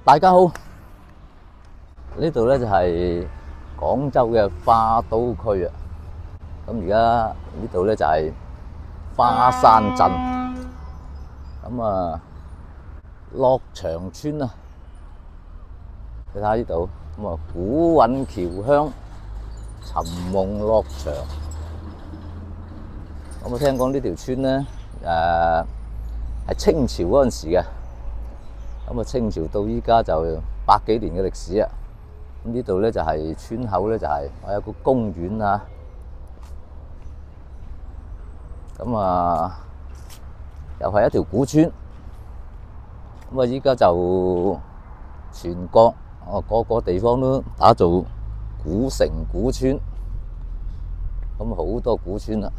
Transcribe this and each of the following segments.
大家好，呢度咧就係廣州嘅花都區啊。咁而家呢度咧就係花山鎮，咁啊樂祥村啊，你睇下呢度，咁啊古韻僑香，尋夢樂祥。咁我聽講呢條村咧，係清朝嗰陣時嘅。咁啊，清朝到依家就100幾年嘅歷史啊！咁呢度咧就係村口咧，就係我有個公園啊。咁啊，又係一條古村。咁啊，依家就全國個個地方都打造古城古村，咁好多古村啦。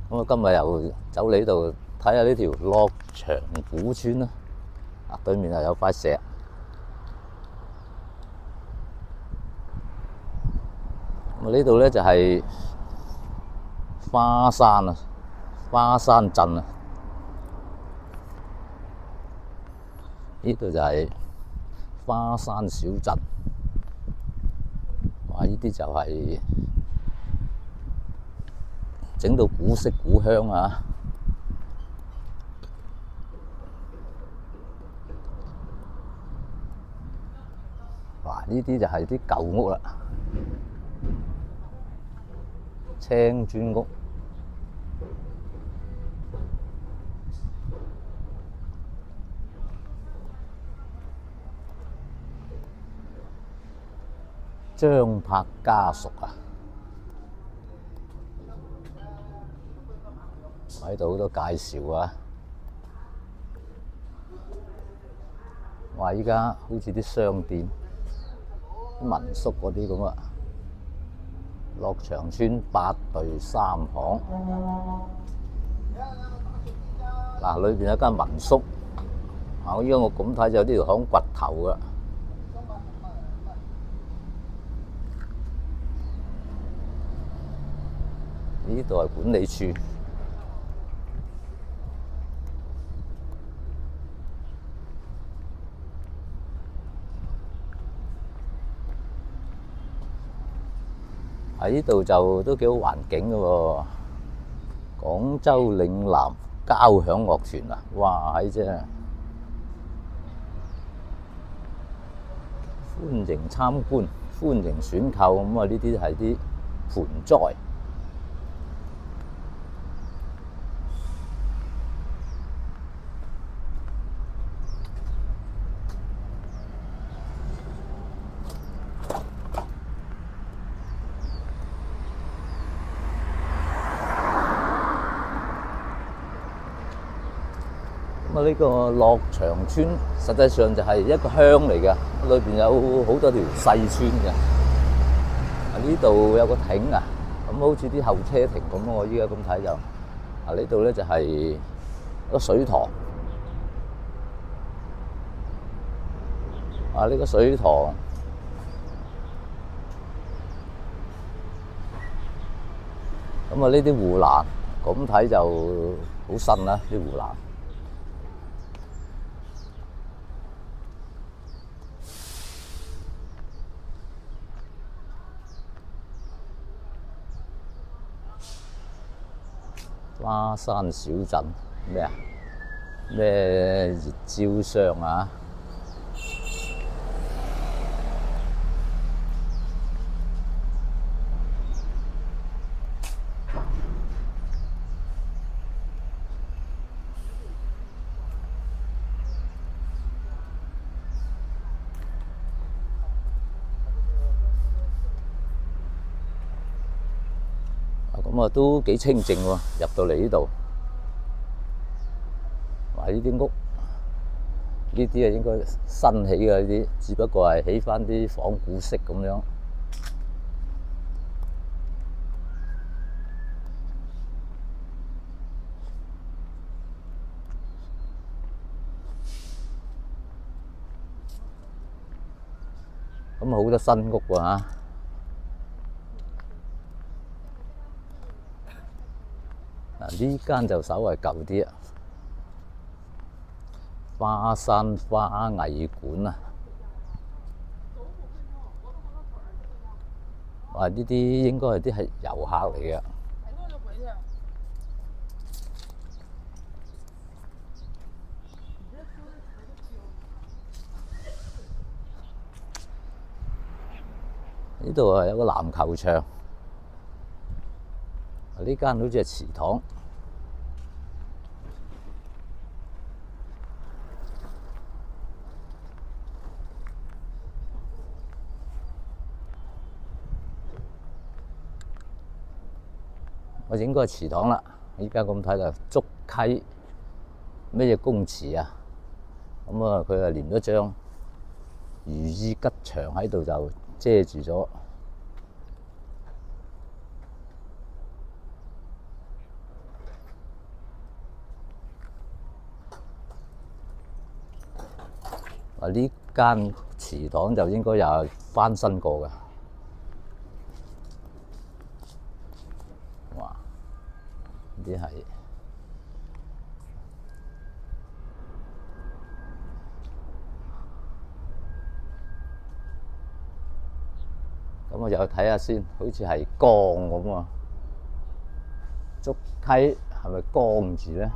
咁啊，今日又走嚟呢度睇下呢條樂祥古村啦。啊，對面又有塊石。咁呢度咧就係花山啊，花山鎮啊。呢度就係花山小鎮。哇！呢啲就係整到古色古香啊！哇！呢啲就係啲舊屋啦，青磚屋。張柏家屬啊，喺度好多介紹啊。話依家好似啲商店、啲民宿嗰啲咁啊。樂祥村8對3巷，嗱，裏邊有間民宿。啊，依家我咁睇就有呢條巷掘頭噶。呢度係管理處。喺呢度就都幾好環境嘅喎。廣州嶺南交響樂團啊，哇！喺啫，歡迎參觀，歡迎選購。咁啊，呢啲係啲盆栽。咁啊，呢個樂祥村實際上就係一個鄉嚟嘅，裏邊有好多條細村嘅。啊，呢度有個亭啊，咁好似啲候車亭咁咯。我依家咁睇就，啊呢度咧就係一個水塘。啊，呢個水塘，咁啊呢啲護欄，咁睇就好新啦，啲護欄。花山小鎮咩啊？咩熱照相啊？咁啊都幾清靜喎，入到嚟呢度。哇！呢啲屋，呢啲啊應該新起嘅，呢啲只不過係起返啲仿古式咁樣。咁好多新屋喎嚇。嗱，呢間就稍為舊啲啊。花山花藝館啊！哇！呢啲應該係啲遊客嚟嘅。呢度啊有個籃球場，呢間好似係祠堂。我應該係祠堂啦，依家咁睇就竹溪咩嘢公祠啊？咁啊，佢啊連咗張如意吉祥喺度就遮住咗。啊！呢間祠堂就應該又係翻新過嘅。哇！呢啲係咁，我就去睇下先，好似係江咁啊！竹溪係咪江字咧？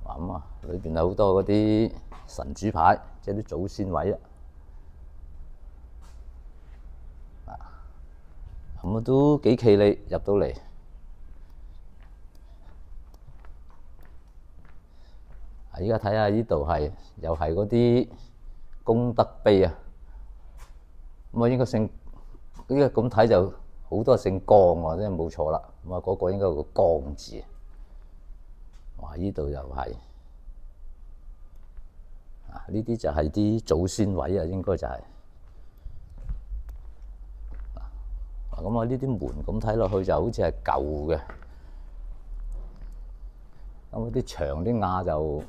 咁啊，裏邊有好多嗰啲神主牌，即係啲祖先位啊！咁啊都幾企理入到嚟。依家睇下呢度係又係嗰啲功德碑啊！咁啊應該姓，依家咁睇就好多姓江喎，真係冇錯啦。咁啊嗰個應該有個江字。哇！呢度又係啊，呢啲就係啲祖先位啊，應該就係。咁啊呢啲門咁睇落去就好似係舊嘅，咁啲牆啲瓦就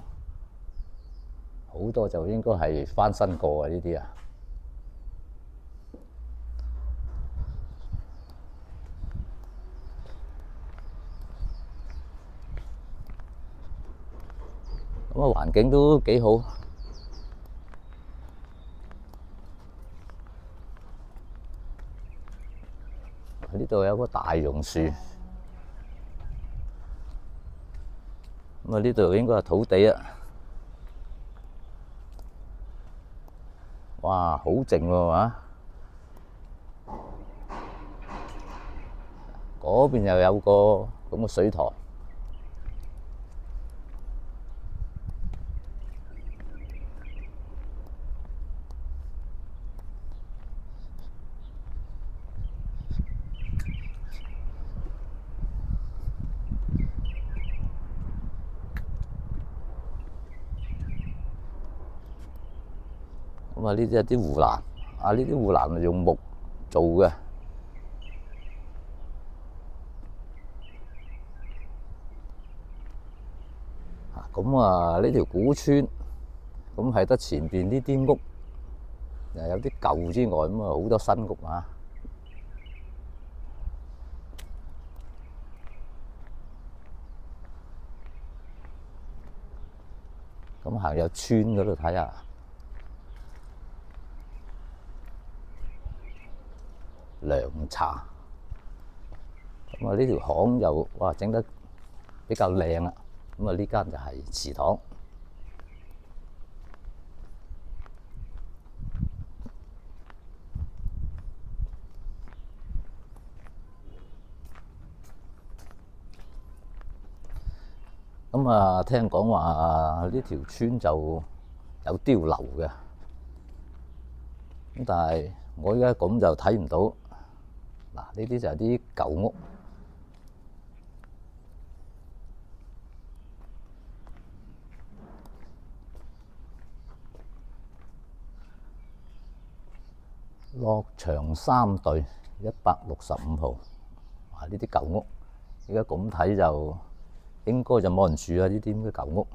好多就應該係翻新過啊！呢啲啊，咁啊環境都幾好。呢度有個大榕樹，咁啊呢度應該係土地啊！哇，好靜喎嘛！嗰邊又有個咁嘅水塘。咁啊，呢啲係啲護欄，啊呢啲護欄係用木做嘅。咁啊，呢條古村，咁係得前邊呢啲屋，又有啲舊之外，咁啊好多新屋啊。咁行入村嗰度睇下。涼茶，咁啊呢條巷又哇整得比較靚啦，咁啊呢間就係祠堂。咁啊聽講話呢條村就有碉樓嘅，咁但係我而家咁就睇唔到。嗱，呢啲就係啲舊屋，樂祥3隊165號。哇！呢啲舊屋，而家咁睇就應該就冇人住啊！呢啲咁嘅舊屋，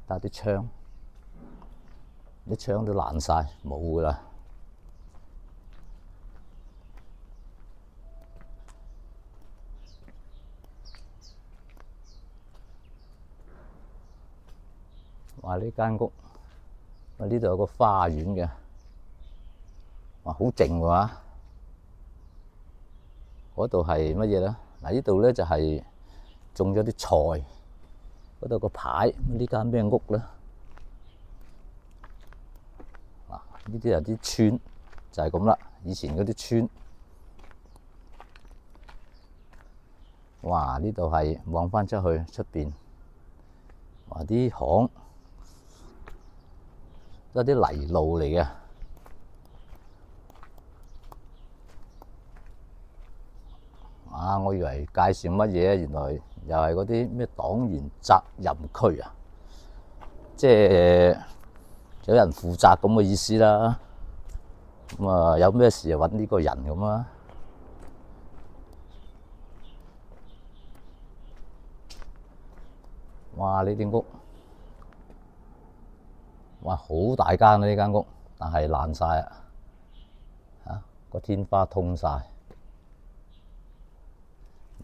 但係啲窗都爛晒，冇㗎啦。哇！呢間屋，呢度有個花園嘅，哇！好靜喎。嗰度係乜嘢咧？嗱，呢度咧就係種咗啲菜。嗰度個牌，呢間咩屋咧？嗱，呢啲有啲村就係咁啦。以前嗰啲村，哇！呢度係望翻出去出邊，哇！啲巷都係啲泥路嚟嘅。啊！我以為介紹乜嘢，原來又係嗰啲咩黨員責任區啊，即係有人負責咁嘅意思啦。咁啊，有咩事就揾呢個人咁啊。哇！呢啲屋，哇，好大間啊！呢間屋，但係爛晒啊！嚇，個天花通晒。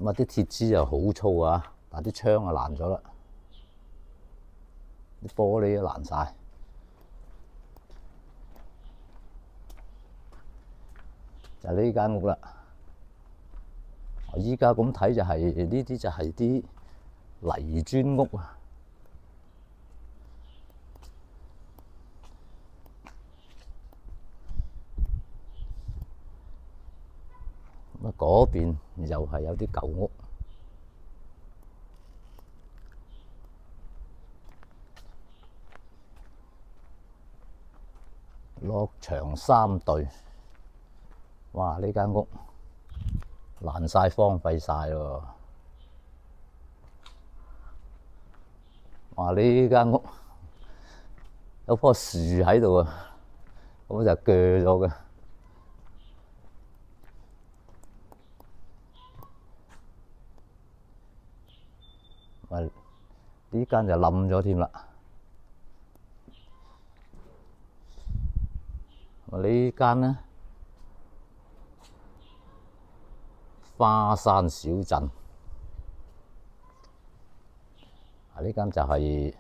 咁啊，啲鐵枝又好粗啊，但啲窗啊爛咗啦，啲玻璃都爛晒。就係呢間屋啦。依家咁睇就係呢啲就係啲泥磚屋啊。咁啊，嗰邊又係有啲舊屋。落牆3對，哇！呢間屋爛晒荒廢晒喎。哇！呢間屋有棵樹喺度啊，咁就鋸咗嘅。呢間就冧咗添啦。呢間呢，花山小鎮。呢間就係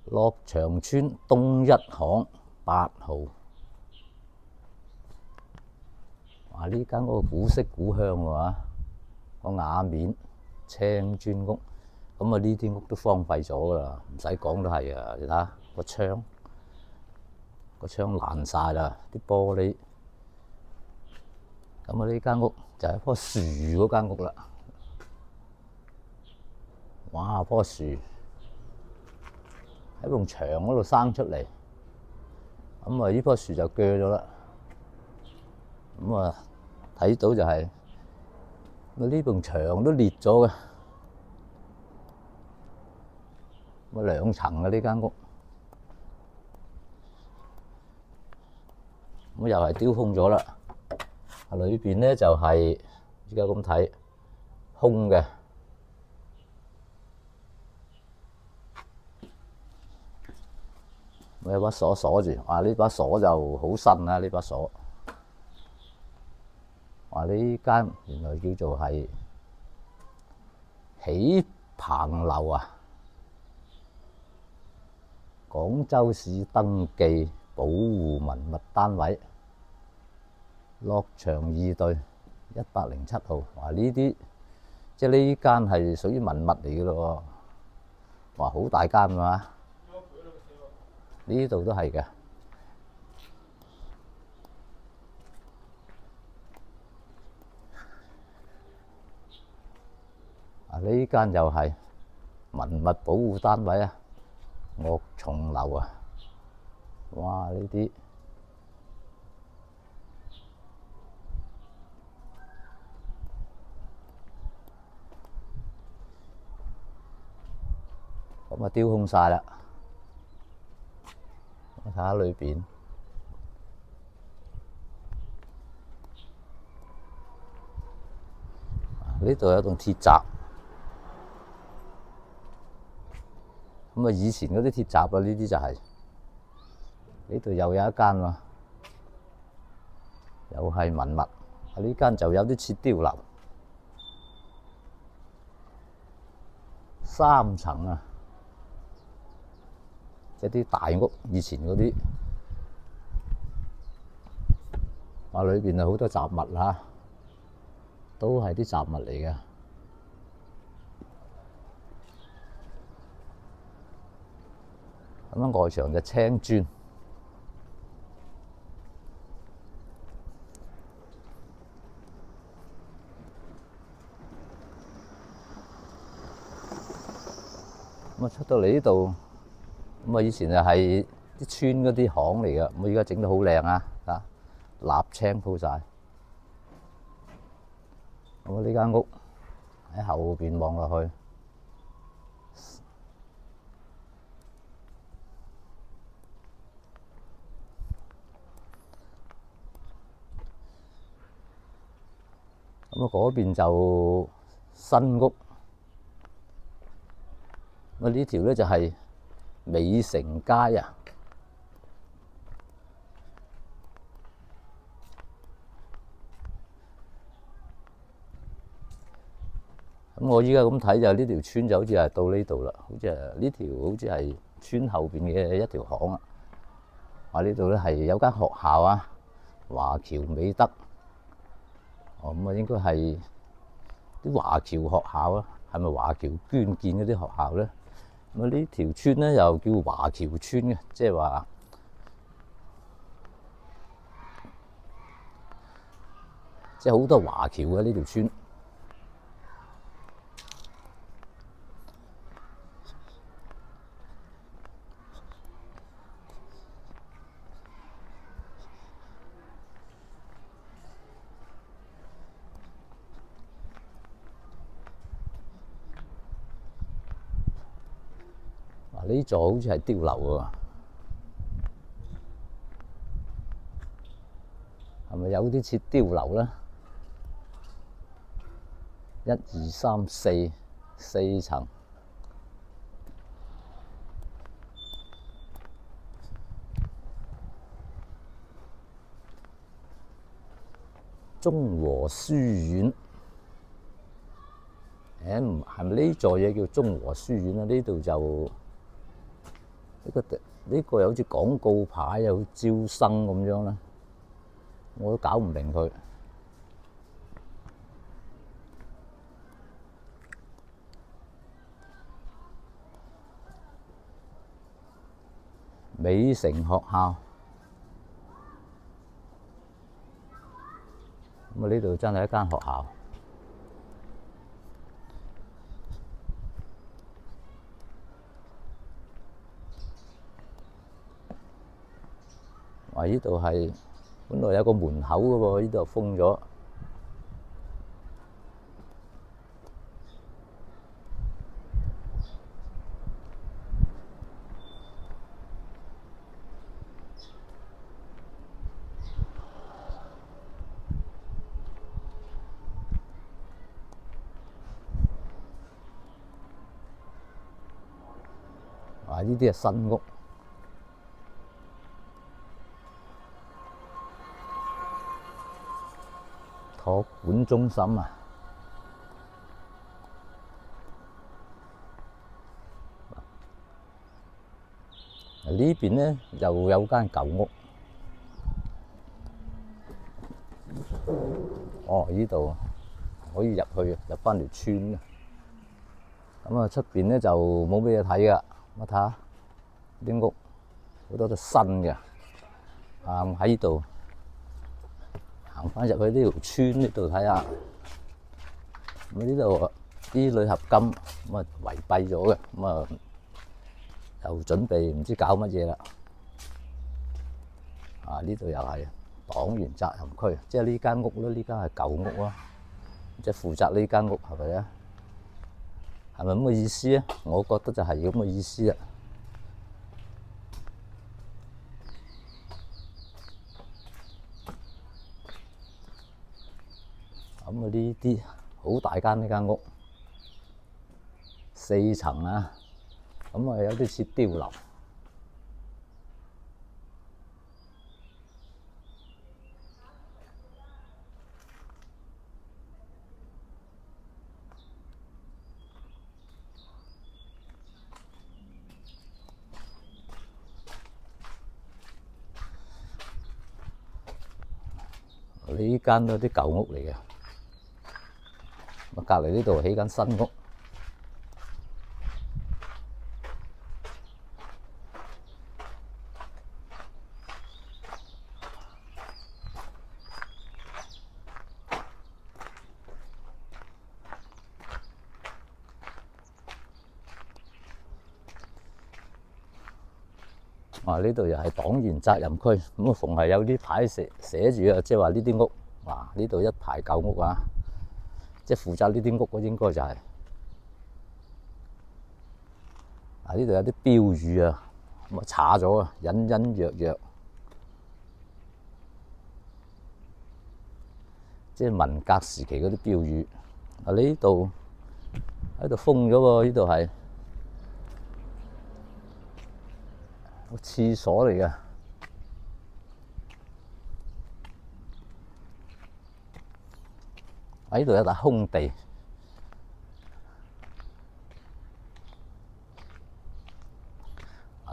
樂祥村東一巷8號。哇！呢間屋古色古香喎，個瓦面青磚屋。咁啊，呢啲屋都荒廢咗㗎啦，唔使講都係啊！你睇下個窗，個窗爛晒啦，啲玻璃。咁啊，呢間屋就係一棵樹嗰間屋啦。哇！棵樹喺埲牆嗰度生出嚟，咁啊，呢棵樹就鋸咗啦。咁啊，睇到就係呢埲牆都裂咗嘅。咁啊，2層嘅呢間屋，咁又係丟空咗啦。裏邊咧就係依家咁睇空嘅。有把鎖鎖住，哇！呢把鎖就好新啦，呢把鎖。哇！呢間原來叫做係喜鵬樓啊，廣州市登記保護文物單位，樂祥2隊107號。哇！呢啲即係呢間係屬於文物嚟嘅咯喎。哇！好大間嘛〜呢度都係嘅。呢間又係文物保護單位啊，樂松樓啊。哇！呢啲咁啊，丟空晒啦。我睇下裏邊，呢度有棟鐵閘。咁啊，以前嗰啲鐵閘啊，呢啲就係呢度又有一間喎，又係文物。呢間就有啲似碉樓，3層啊。即係啲大屋以前嗰啲，話裏邊好多雜物嚇，都係啲雜物嚟嘅。咁樣外牆就青磚。咁啊出到嚟呢度，咁啊以前就係啲村嗰啲巷嚟嘅，咁而家整得好靚啊！啊，瀝青鋪晒。咁啊呢間屋喺後邊望落去，咁啊嗰邊就新屋。咁啊呢條咧就係美城街啊。咁我依家咁睇就呢條村就好似係到呢度啦，好似係呢條好似係村後邊嘅一條巷啊。話呢度咧係有間學校啊，華僑美德。哦，咁啊應該係啲華僑學校啊，係咪華僑捐建嗰啲學校咧？咁啊呢條村咧又叫華僑村嘅，即係話即係好多華僑嘅呢條村。呢座好似係碉樓喎，係咪有啲似碉樓咧？1、2、3、4層，中和書院。誒，係咪呢座嘢叫中和書院啊？呢度就呢個有好似廣告牌，有招生咁樣啦，我都搞唔明佢。美城學校，咁啊呢度真係一間學校。話呢度係本來有個門口嘅喎，呢度封咗。話呢啲係新屋。託管中心啊！呢邊咧又有間舊屋。哦，呢度可以入去，入翻條村啊！咁啊，出邊咧就冇咩嘢睇噶。我睇下啲屋好多都新嘅。啊，喺呢度行翻入去呢條村呢度睇下。咁呢度啲鋁合金咁啊圍蔽咗嘅，咁啊又準備唔知搞乜嘢啦。啊，呢度又係黨員責任區，即係呢間屋咧，呢間係舊屋咯，即係負責呢間屋係咪咧？係咪咁嘅意思咧？我覺得就係咁嘅意思啊。咁啊，呢啲好大間呢間屋，4層啊，咁啊有啲似碉樓。呢間都係啲舊屋嚟嘅，隔離呢度起緊新屋。呢度又係黨員責任區，咁啊，逢係有啲牌寫住啊，即係話呢啲屋，呢度一排舊屋啊，即係負責呢啲屋嘅應該就係。呢度有啲標語啊，咁啊查咗啊，隱隱約約，即係文革時期嗰啲標語。呢度喺度封咗喎，呢度係個廁所嚟嘅。喺度有笪空地，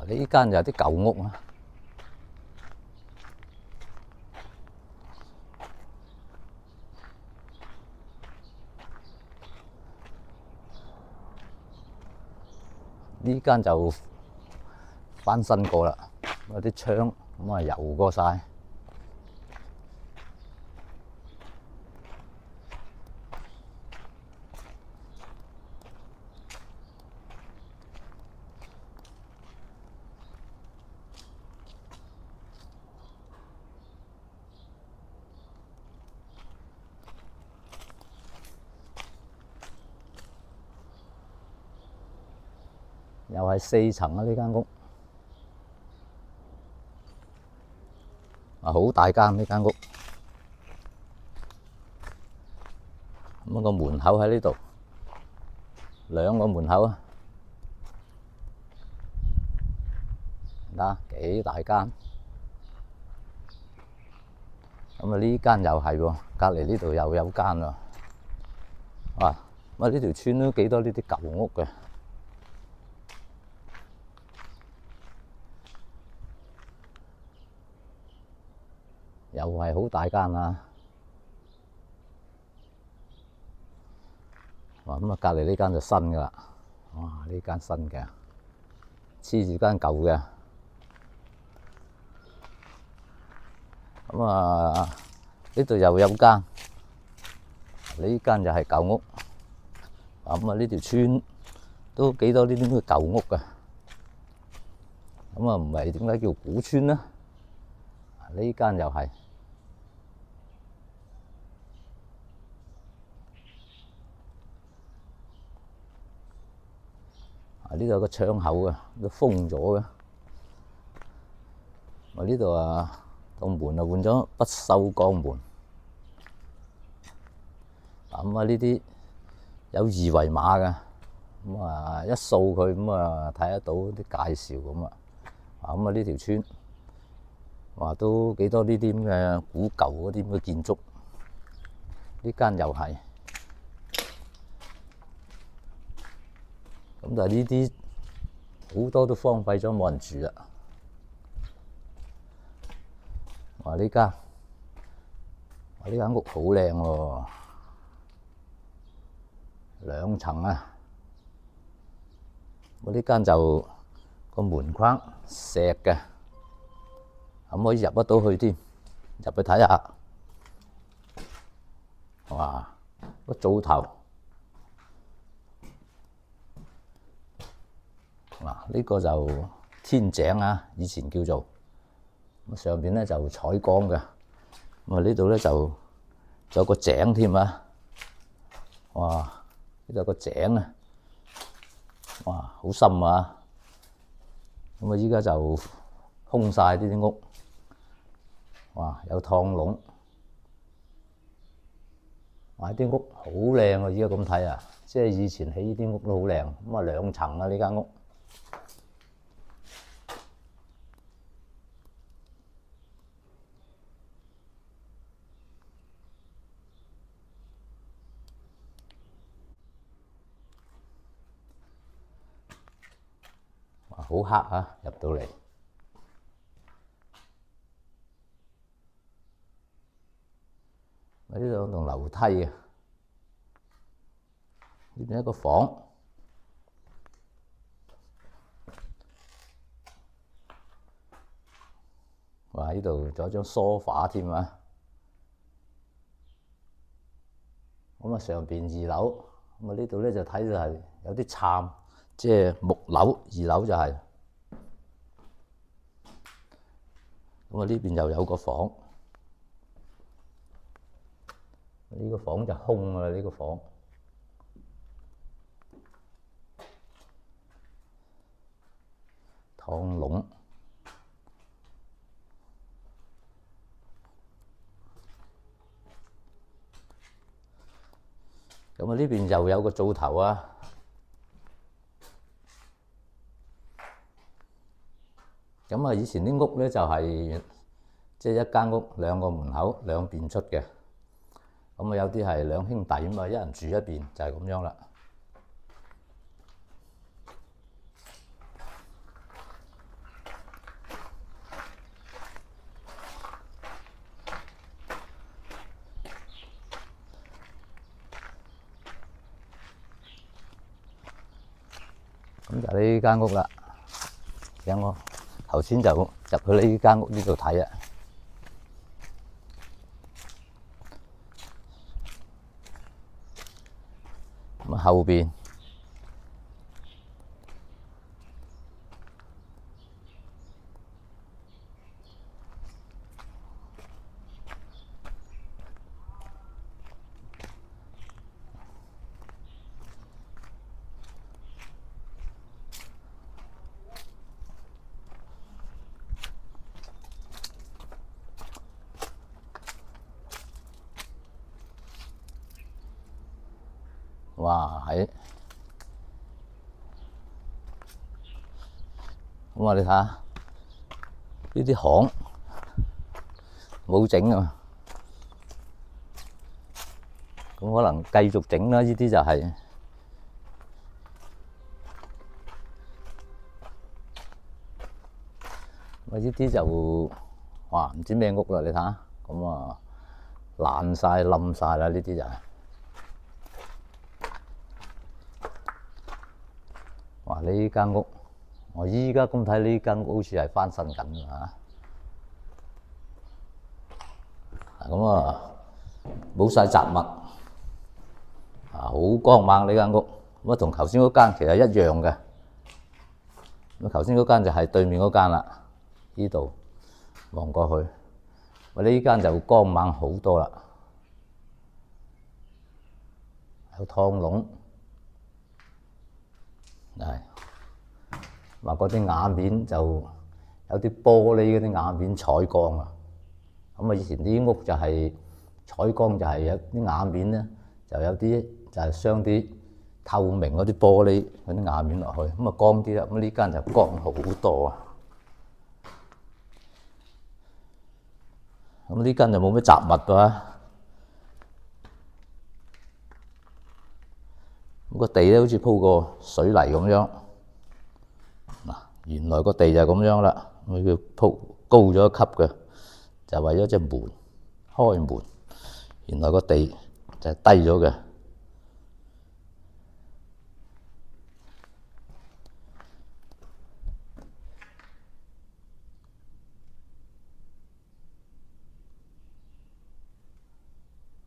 呢間就有啲舊屋啊。呢間就翻新過啦，有啲窗咁啊油過晒。又係4層啊！呢間屋好大間呢間屋，咁個門口喺呢度，2個門口啊，幾大間。咁啊呢間又係喎，隔離呢度又有間喎。呢條村都幾多呢啲舊屋嘅。又係好大間啊！咁啊，隔離呢間就新㗎啦。呢間新嘅，黐住間舊嘅。咁啊，呢度又有間，呢間就係舊屋。咁啊，呢條村都幾多呢啲咁嘅舊屋㗎。咁啊，唔係點解叫古村呢？呢間又係。呢度有個窗口啊，都封咗嘅。呢度個門換咗不鏽鋼門。咁呢啲有2維碼嘅，咁一掃佢咁睇得到啲介紹咁啊。咁呢條村都幾多呢啲咁嘅古舊嗰啲咁嘅建築。呢間又係。咁但係呢啲好多都荒廢咗，冇人住啦。呢間屋好靚喎，2層啊。呢間就個門框石嘅，咁可以入得到去添，入去睇下。個灶頭。呢個就天井啊，以前叫做。上邊咧就採光嘅。呢度咧就有個井添啊。呢度有個井啊。好深啊。咁依家就空晒呢啲屋。有趟籠。啲屋好靚啊！依家咁睇啊，即係以前起呢啲屋都好靚。2層啊，呢間屋。好黑啊！入到嚟。呢度有棟樓梯嘅，呢邊一個房。哇！呢度仲有張梳化添啊！咁啊，上邊2樓，咁啊呢度咧就睇到係有啲杉，即係木樓。2樓就係，咁啊呢邊又有個房，呢個房就空㗎啦，呢個房。趟籠。咁啊呢邊又有個灶頭啊！咁啊以前啲屋咧就係即係一間屋2個門口兩邊出嘅。咁啊有啲係2兄弟咁啊，一人住一邊就係咁樣啦。咁就呢間屋啦。咁我頭先就入去呢間屋呢度睇啊。咁後邊哇係，咁啊你睇下呢啲巷冇整啊，咁可能繼續整啦。呢啲就係，咁呢啲就哇唔知咩屋啦，你睇下，咁啊爛晒冧晒啦，呢啲就係。哇！呢間屋，我依家咁睇呢間屋好似係翻新緊啊！咁啊，冇晒雜物，啊好光猛呢間屋。咁啊，同頭先嗰間其實一樣嘅。咁頭先嗰間就係對面嗰間啦。呢度望過去，我呢間就光猛好多啦，有趟籠。係話嗰啲瓦面就有啲玻璃嗰啲瓦面採光啊。咁啊，以前啲屋就係採光，就係有啲瓦面咧，就有啲就係鑲啲透明嗰啲玻璃嗰啲瓦面落去，咁啊光啲啦。咁呢間就光好多啊。咁呢間就冇咩雜物㗎。個地咧好似鋪個水泥咁樣，嗱，原來個地就係咁樣啦。佢叫鋪高咗一級嘅，就為咗隻門開門。原來個地就係低咗嘅。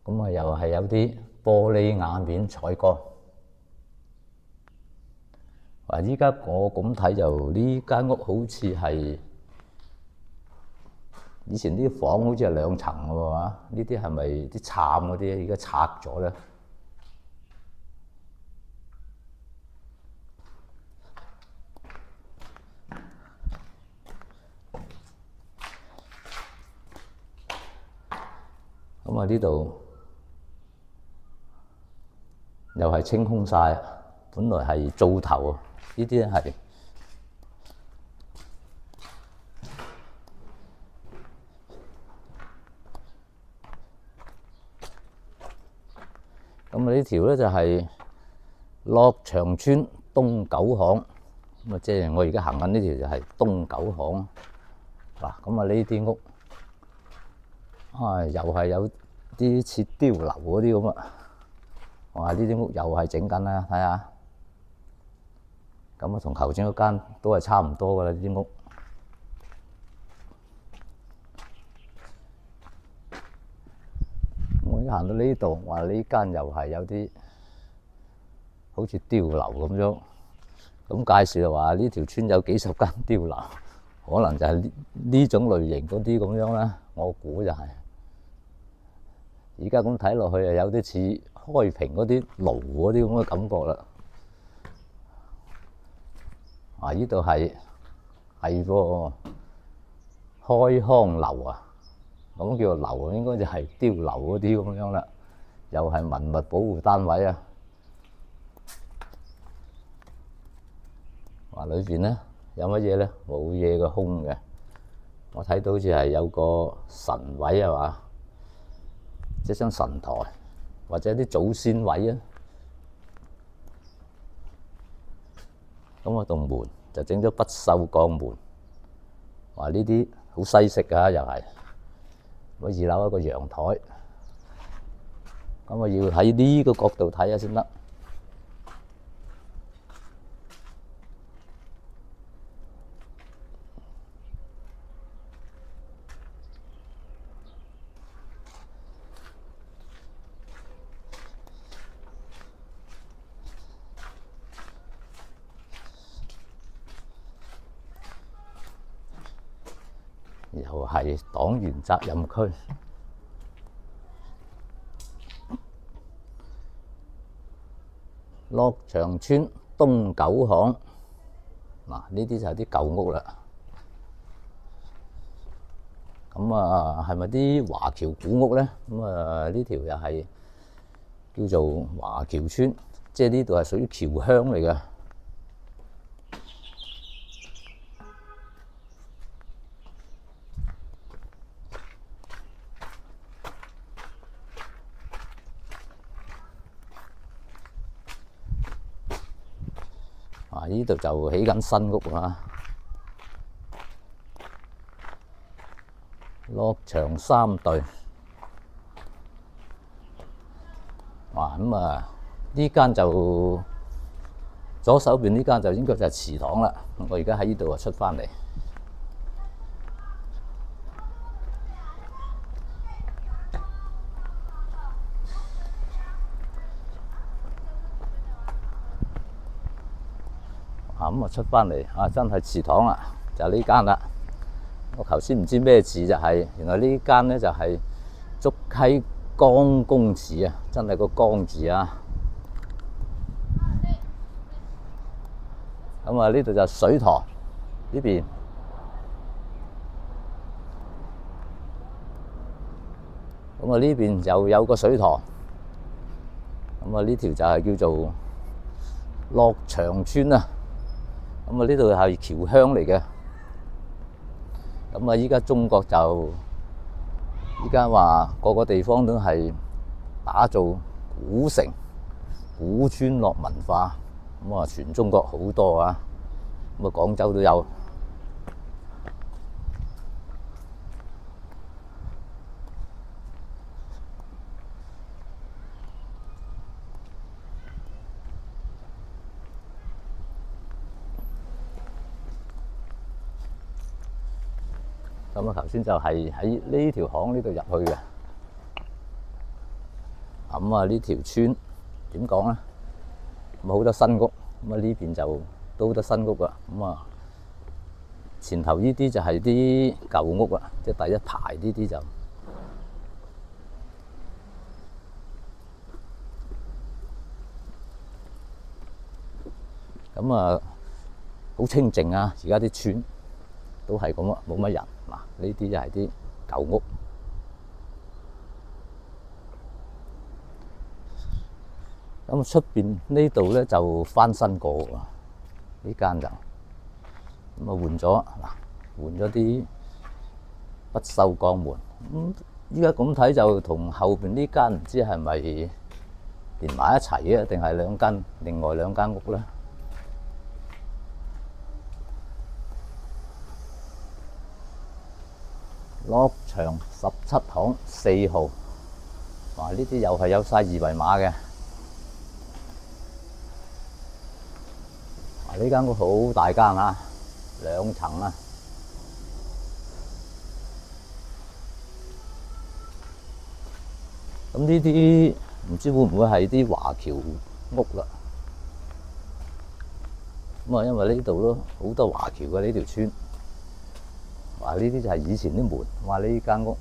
咁啊，又係有啲玻璃瓦面採光。嗱，依家我咁睇就呢間屋好似係以前啲房好似係2層嘅喎，呢啲係咪啲杉嗰啲？而家拆咗咧。咁啊，呢度又係清空晒，本來係灶頭啊。呢啲係咁啊！呢條咧就係樂長村東九巷，咁啊，即係我而家行緊呢條就係東九巷嗱。咁啊，呢啲屋啊又係有啲似碉樓嗰啲咁啊！哇！呢啲屋又係整緊啦，睇下。咁啊，同頭先嗰間都係差唔多噶啦，呢啲屋。我一行到呢度，話呢間又係有啲好似碉樓咁樣。咁介紹就話呢條村有幾十間碉樓，可能就係呢種類型嗰啲咁樣啦。我估就係。而家咁睇落去啊，有啲似開平嗰啲爐嗰啲咁嘅感覺啦。啊！呢度係個開康樓啊，咁叫做樓，應該就係碉樓嗰啲咁樣啦。又係文物保護單位啊。話裏邊咧有乜嘢咧？冇嘢嘅，空嘅。我睇到好似係有個神位係嘛？即係張神台，或者啲祖先位啊。咁我棟門就整咗不鏽鋼門，話呢啲好西式㗎，又係。我二樓一個陽台，咁我要喺呢個角度睇下先得。又係黨員責任區，樂祥村東九巷。嗱，呢啲就係啲舊屋啦。咁啊，係咪啲華僑古屋咧？咁啊，呢條又係叫做華僑村，即係呢度係屬於僑鄉嚟嘅。啊！呢度就起緊新屋啊！樂祥三隊。哇！咁啊，呢間就左手邊呢間就應該就係祠堂啦。我而家喺呢度啊出翻嚟。咁啊出翻嚟啊，真係祠堂啦，就係呢間啦。我頭先唔知咩祠就係，原來呢間咧就係竹溪江公祠啊，真係個江字啊。咁啊呢度就水塘呢邊，咁啊呢邊又有個水塘。咁啊呢條就係叫做樂祥村啊。咁啊呢度係僑鄉嚟嘅。咁啊依家中國就依家話個個地方都係打造古城、古村落文化。咁啊全中國好多啊。咁啊廣州都有。咁啊，頭先就係喺呢條巷呢度入去嘅。咁啊，呢條村點講咧？咁啊，好多新屋。咁啊，呢邊就都好多新屋噶。咁啊，前頭呢啲就係啲舊屋啊，即係第一排呢啲就。咁啊，好清靜啊！而家啲村都係咁啊，冇乜人。嗱，呢啲就係啲舊屋。咁出邊呢度咧就翻新過喎，呢間就咁啊換咗嗱，換咗啲不鏽鋼門。咁依家咁睇就同後邊呢間唔知係咪連埋一齊嘅，定係另外兩間屋咧？樂祥17巷4號。哇！呢啲又係有晒二維碼嘅。哇！呢間屋好大間啊，2層啊。咁呢啲唔知會唔會係啲華僑屋啦？咁啊，因為呢度都好多華僑嘅呢條村。哇！呢啲就係以前啲門。哇！呢間屋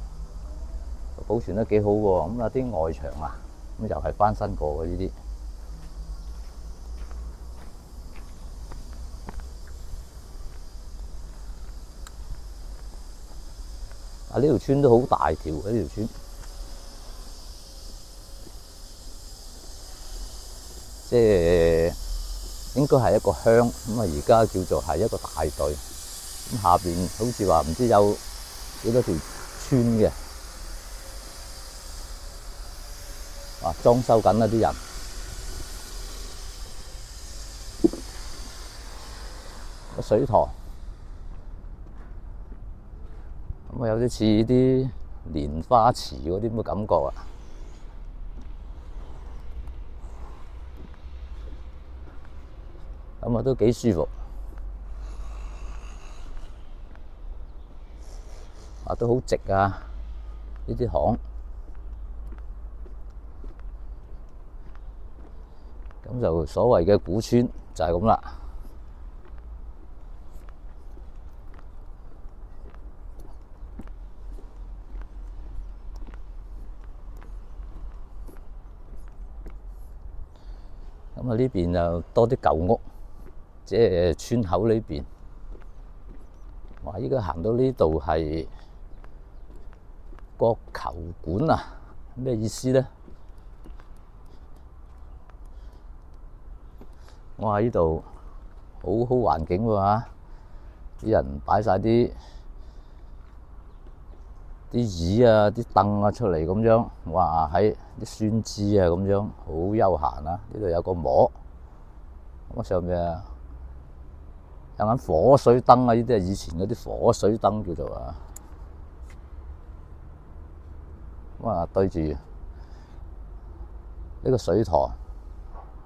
保存得幾好喎。咁啊，啲外牆啊，咁又係翻新過嘅呢啲。啊！呢條村都好大條嘅呢條村。即係應該係一個鄉，咁啊而家叫做係一個大隊。咁下邊好似話唔知有幾多條村嘅，啊裝修緊啊啲人。個水塘，咁啊有啲似啲蓮花池嗰啲咁嘅感覺啊。咁啊都幾舒服，啊都好直啊呢啲巷。咁就所謂嘅古村就係咁啦。咁啊呢邊就多啲舊屋。即係村口呢邊，哇！依家行到呢度係國球館啊，咩意思咧？哇！依度好好環境喎，啲人擺晒啲椅啊、啲凳啊出嚟咁樣，哇！喺啲酸枝啊咁樣，好悠閒啊！呢度有個磨，咁上面啊〜有間火水燈啊！呢啲係以前嗰啲火水燈叫做啊。咁啊對住呢個水塘，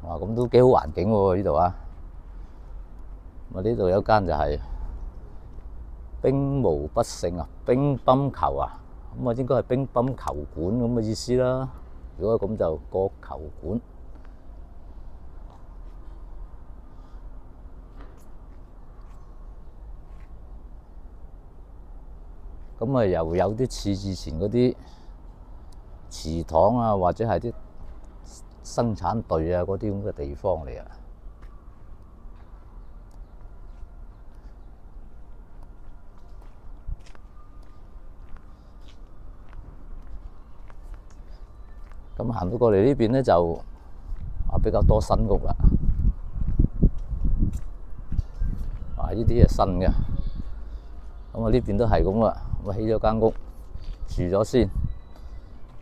哇咁都幾好環境喎呢度啊！咁啊呢度有間就係兵無不勝啊，乒乓球啊，咁啊應該係乒乓球館咁嘅意思啦。如果咁就國球館。咁啊，又有啲似以前嗰啲祠堂啊，或者係啲生產隊啊嗰啲咁嘅地方嚟啊。咁行到過嚟呢邊咧，就比較多新屋啦。呢啲係新嘅。咁啊呢邊都係咁啊，我起咗間屋住咗先，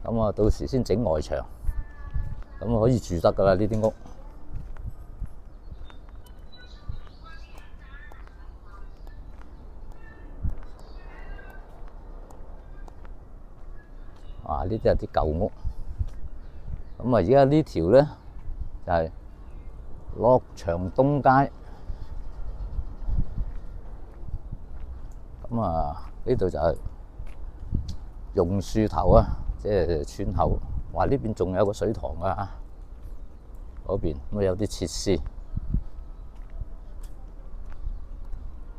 咁啊到時先整外牆，咁啊可以住得噶啦呢啲屋。呢啲係啲舊屋。咁啊而家呢條咧就係樂祥東街。咁啊，呢度就係榕樹頭啊，即係村口。哇！呢邊仲有個水塘啊，嗰邊咁啊有啲設施。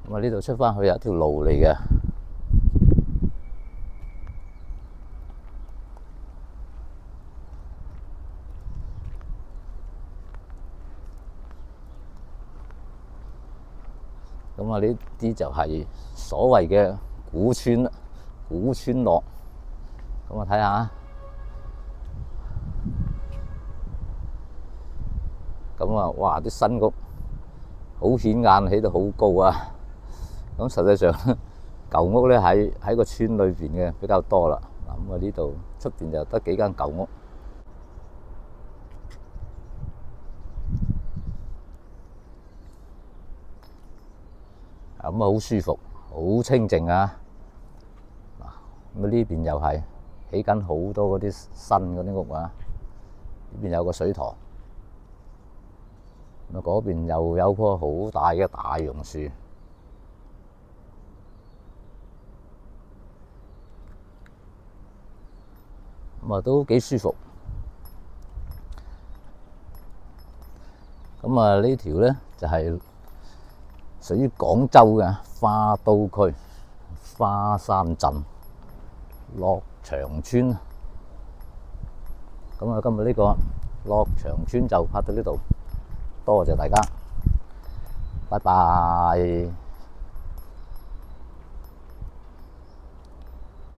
咁啊呢度出翻去有一條路嚟嘅。咁啊呢啲就係所謂嘅古村啦，古村落。咁啊睇下，咁啊哇啲新屋好顯眼，起到好高啊！咁實際上舊屋咧喺個村裏邊嘅比較多啦。咁啊呢度出邊就得幾間舊屋。咁啊好舒服，好清靜啊！咁啊呢邊又係起緊好多嗰啲新嗰啲屋啊。呢邊有個水塘，咁啊嗰邊又有棵好大嘅大榕樹，咁啊都幾舒服。咁啊呢條咧就係屬於廣州嘅花都區花山鎮樂長村。咁啊今日呢個樂長村就拍到呢度，多謝大家，拜拜。